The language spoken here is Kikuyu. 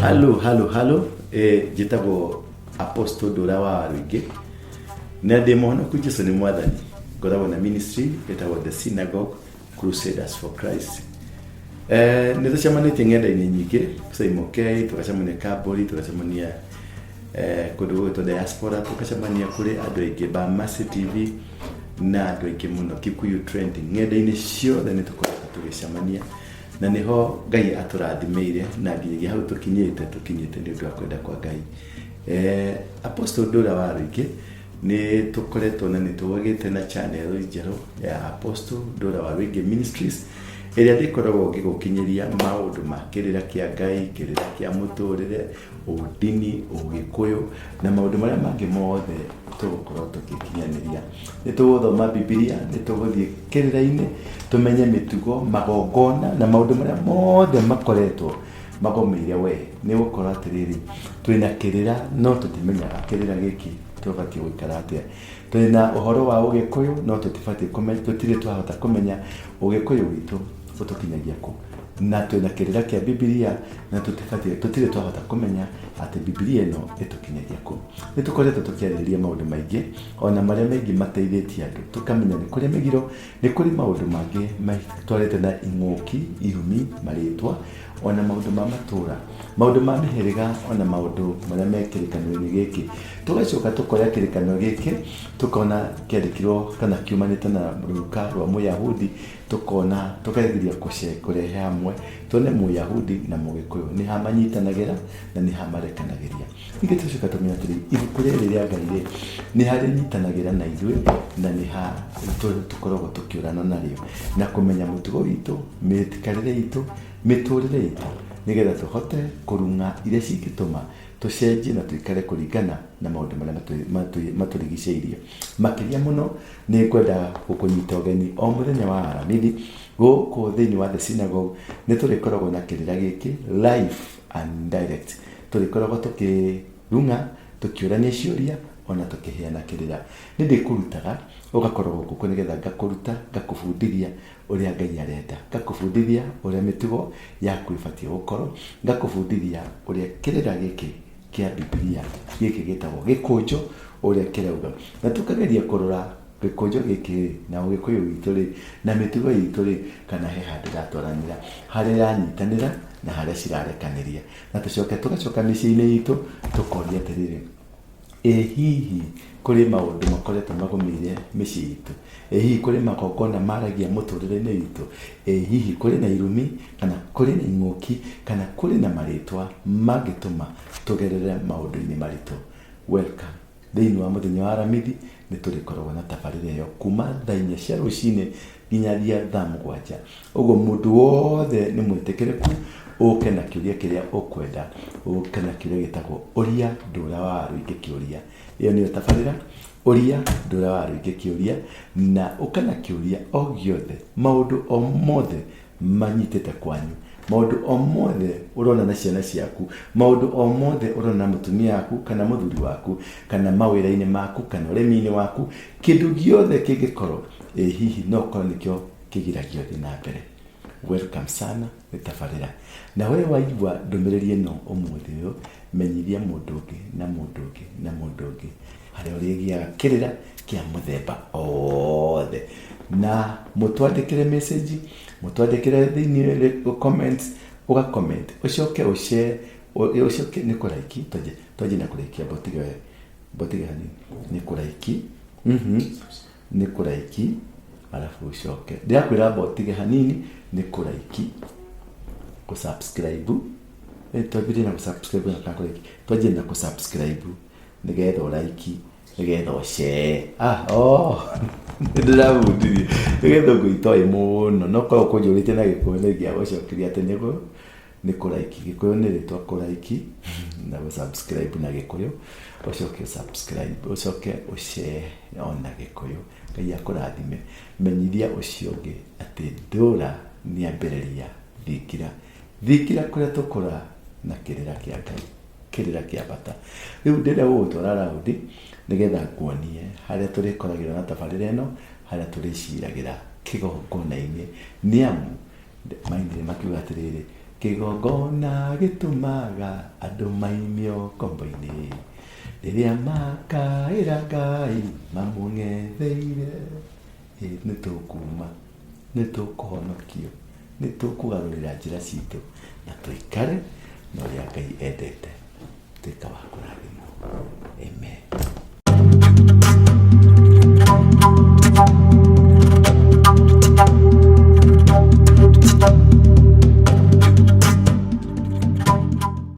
Halo njĩtagwo Apostle Ndũra wa Rũingĩ na ndĩ mũhonoku Jesũ nĩ Mwathani. Ngoragwo na ministry ĩtagwo The Synagogue Crusaders for Christ. Nĩ tũcemanĩtie ng'enda-inĩ nyingĩ, Saimokei, tũgacemania Kamburi, tũgacemania kũndũ gwĩtwo Diaspora, tũgacemania kũrĩ andũ aingĩ Bamasi TV na andũ aingĩ mũno Kikuyu Trending. Ng'enda-inĩ ciothe nĩ tũkoretwo tũgĩcemania na niho Ngai atũrathimĩire na nginyagia hau tũkinyĩte nĩ ũndũ wa kwenda kwa Ngai. Apostle Ndũra wa Rũingĩ nĩ tũkoretwo na nĩ tũgĩte na channel njerũ ya Apostle Ndũra wa Rũingĩ Ministries ĩrĩa ndĩkoragwo ngĩgũkinyĩria maũndũ ma kĩrĩra kĩa Ngai, kĩrĩra kĩa mũtũrĩre, ũndini, ũgĩkũyũ na maũndũ marĩa mangĩ mothe tũgũkorwo tũgĩkinyanĩria. Nĩ tũgũthoma Biblia, nĩ tũgũthiĩ kĩrĩra-inĩ tũmenye mĩtugo, magongona na maũndũ marĩa mothe makoretwo magomeire we. Nĩ gũkorwo atĩrĩrĩ, twĩna kĩrĩra no tũtimenyaga kĩrĩra gĩkĩ tũbatiĩ gũikara atĩa. Twĩna ũhoro wa ũgĩkũyũ no tũtirĩ twahota kũmenya ũgĩkũyũ witũ ũtũkinyagia kũ. Na twĩna kĩrĩra kĩa Biblia na tũtirĩ twahota kũmenya atĩ Biblia ĩno ĩtũkinyagia kũ. Nĩ tũkoretwo tũkĩarĩrĩria maũndũ maingĩ ona marĩa maingĩ mateithĩtie andũ, tũkamenya nĩ kũrĩ mĩgiro, nĩ kũrĩ maũndũ mangĩ matwarĩte na ing'ũki, irumi, marĩtwa ona maũndũ ma matũra, maũndũ ma mĩhĩrĩga ona maũndũ marĩa me kĩrĩkanĩro-inĩ gĩkĩ. Tũgacoka tũkoya kĩrĩkanĩro gĩkĩ tũkona kĩandĩkirwo kana kiumanĩte na rũruka rwa Mũyahudi, tũkona tũkageria kũrehe hamwe tuone Mũyahudi na Mũgĩkũyũ nĩ ha manyitanagĩra na nĩ ha marekanagĩria. Ningĩ tũcoka tũmenya atĩrĩrĩ, ibuku rĩrĩ rĩa Ngai nĩ harĩ nyitanagĩra na ithuĩ na nĩ ha tũkoragwo tũkĩũrana narĩo na kũmenya mũtugo witũ, mĩtikarĩre itũ, mĩtũrĩre itũ, nĩgetha tũhote kũrung'a iria cingĩtũma tũcenjie na tũikare kũringana na maũndũ marĩa matũrigicĩirie. Makĩria mũno nĩ ngwenda gũkũnyita ũgeni o mũthenya wa Aramithi gũkũ thĩinĩ wa The Synagogue. Nĩ tũrĩkoragwo na kĩrĩra gĩkĩ live and direct, tũrĩkoragwo tũkĩrung'a, tũkĩũrania ciũria ona tũkĩheana kĩrĩra. Nĩ ndĩkũrutaga ũgakorwo gũkũ nĩgetha ngakũruta, ngakũbundithia ũrĩa Ngai arenda, ngakũbundithia ũrĩa mĩtugo yaku ĩbatiĩ gũkorwo, ngakũbundithia ũrĩa kĩrĩra gĩkĩ kĩa Biblia gĩkĩ gĩtagwo gĩkũnjũ ũrĩa kĩrauga, na tũkageria kũrora gĩkũnjũ gĩkĩ na ũgĩkũyũ witũ rĩ na mĩtugo itũ rĩ kana he handũ iratwaranĩra, harĩa iranyitanĩra na harĩa cirarekanĩria. Na tũgacoka mĩciĩ-inĩ itũ tũkoria atĩrĩrĩ, hihi kũrĩ maũndũ makoretwo magomeire mĩciĩ itũ, hihi kũrĩ magongona maragia mũtũrĩre-inĩ witũ, hihi kũrĩ na irumi kana kũrĩ na ing'ũki kana kũrĩ na marĩtwa mangĩtũma tũgerere maũndũ-inĩ maritũ. Welcome thĩinĩ wa mũthenya wa Aramithi. Nĩ tũrĩkoragwo na tabarĩra ĩyo kuma thaa 4 cia rũcinĩ nginyagia thaa 7. Ũguo mũndũ wothe nĩ mwĩtĩkĩrĩku ũke na kĩũria kĩrĩa ũkwenda, ũke na kĩũria gĩtagwo ũria Ndũra wa Rũingĩ kĩũria. Ĩyo nĩyo tabarĩra, ũria Ndũra wa Rũingĩ kĩũria, na ũka na kĩũria o gĩothe, maũndũ o mothe manyitĩte kwanyu, maũndũ o mothe ũrona na ciana ciaku, maũndũ o mothe ũrona na mũtumia waku kana mũthuri waku kana mawĩra-inĩ maku kana ũrĩmi-inĩ waku, kĩndũ gĩothe kĩngĩkorwo hihi no korwo nĩkĩo kĩgiragio thiĩ na mbere. Welcome sana, nĩ tabarĩra. Na we waigua ndũmĩrĩri ĩno ũmũthĩ ũyũ, menyithia mũndũ ũngĩ na mũndũ ũngĩ na mũndũ ũngĩ harĩa ũrĩgĩaga kĩrĩra kĩa mũthemba othe. Na mũtwandĩkĩre message, mũtwandĩkĩre thĩinĩ comments, ũgacomment, ũcoke ũshare, ũcoke nĩ kũraiki, twanjie na kũraikia botiga nĩ kũraiki, nĩ kũraiki, alafu ũcoke ndĩrakwĩra botige hanini nĩ kũraiki, gũsubscribe, twambire na gũsubscribe na kũraiki, twanjie na gũsubscribe nĩgetha ũraiki, nĩgetha ũshare. Ndĩrabundirie nĩgetha ngũitoĩ mũno, no korwo kũnjũrĩte na Gĩkũyũ nĩ ingĩagũcokeria atĩ nĩ kũraiki. Gĩkũyũ nĩ rĩtwa kũraiki na gũsubscribe na Gĩkũyũ, ũcoke subscribe, ũcoke ũshare ona Gĩkũyũ. Ngai akũrathime. Menyithia ũcio ũngĩ atĩ Ndũra nĩ ambĩrĩria thingira kũrĩa tũkũra na kĩrĩra kĩa Ngai, kĩrĩra kĩa bata. Rĩu ndĩrenda gũgũtwara raundi nĩgetha nguonie harĩa tũrĩkoragĩra na tabarĩra ĩno, harĩa tũrĩciragĩra kĩgongona-inĩ, nĩ amu maingĩ makiuga atĩrĩrĩ, kĩgongona gĩtũmaga andũ maimio kombo-inĩ rĩrĩa makaĩra Ngai mamũng'etheire. Nĩ tũkuma, nĩ tũkũhonokio, nĩ tũkũgarũrĩra njĩra citũ na tũikare na ũrĩa Ngai endete. Tuĩka wa kũrathimwo. Amen.